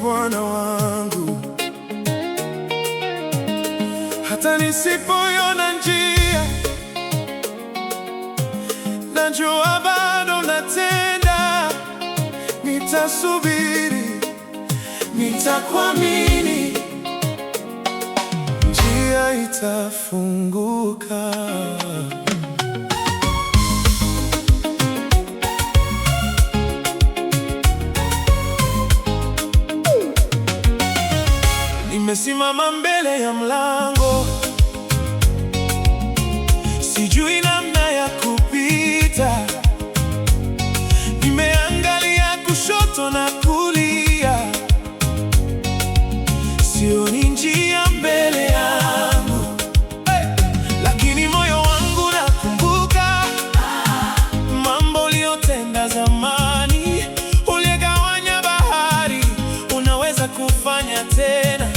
Bwana wangu, hata nisipoiona njia, najua bado natenda. Nitasubiri, nitakuamini, njia itafunguka. Nimesimama mbele ya mlango, sijui namna ya kupita. Nimeangalia kushoto na kulia, sioni njia mbele yangu. Lakini moyo wangu nakumbuka mambo uliyotenda zamani. Uliyegawanya bahari, unaweza kufanya tena.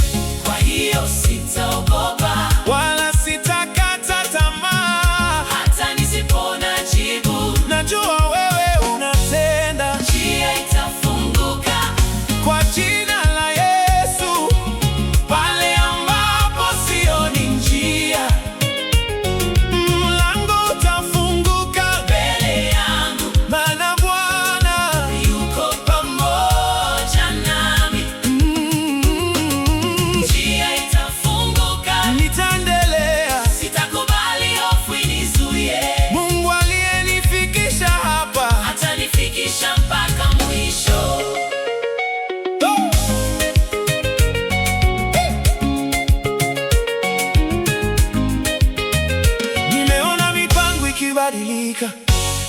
Sitaogopa wala sitakata tamaa, hata nisipona jibu. najua wewe unatenda. Njia itafunguka Kwa jina la Yesu, pale ambapo sioni njia, mlango utafunguka mbele yangu, maana Bwana yuko pamoja nami. Njia itafunguka, nitaendelea. sitakubali hofu inizuie. Mungu aliyenifikisha hapa Atanifikisha mpaka mwisho. Nimeona mipango ikibadilika,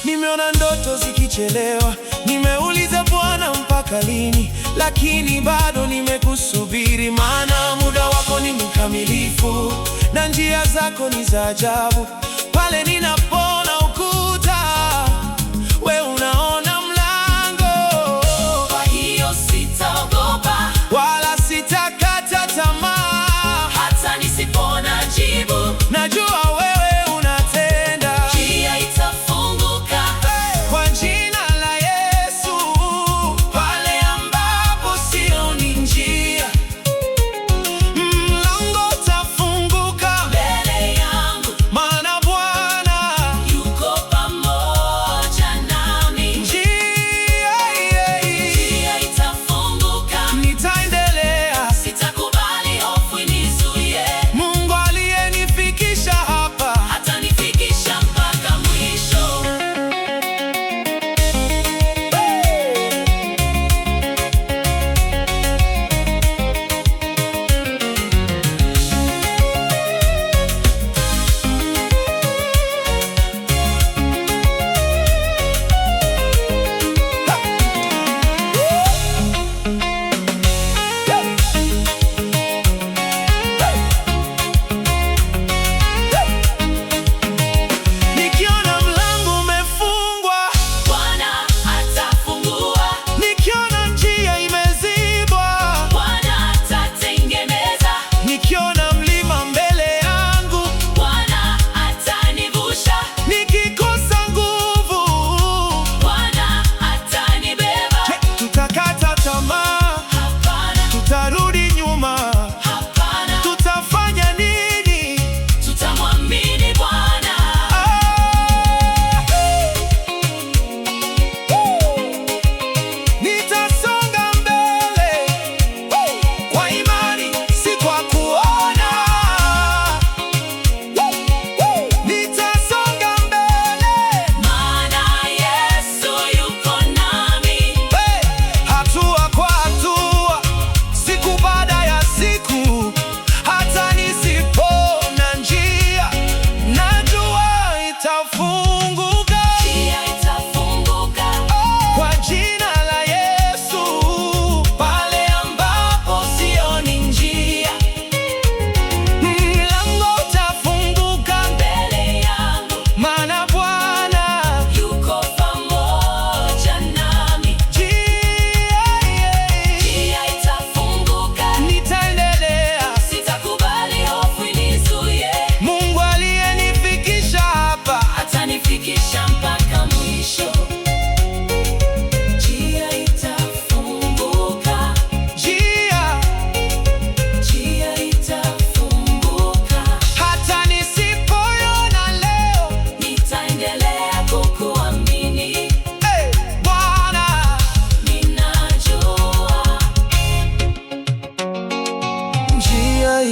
nimeona ndoto zikichelewa. Nimeuliza Bwana, mpaka lini? Lakini bado nimekusubiri, maana muda wako ni mkamilifu na njia zako ni za ajabu. Pale ninapona ukuta, we unaona mlango. Kwa hiyo sitaogopa Wala sitakata tamaa, hata nisipona jibu. najua wewe unatenda. Njia itafunguka Kwa jina la Yesu, pale ambapo sioni njia, mlango utafunguka mbele yangu, maana Bwana yuko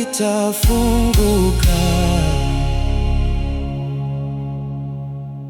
itafunguka.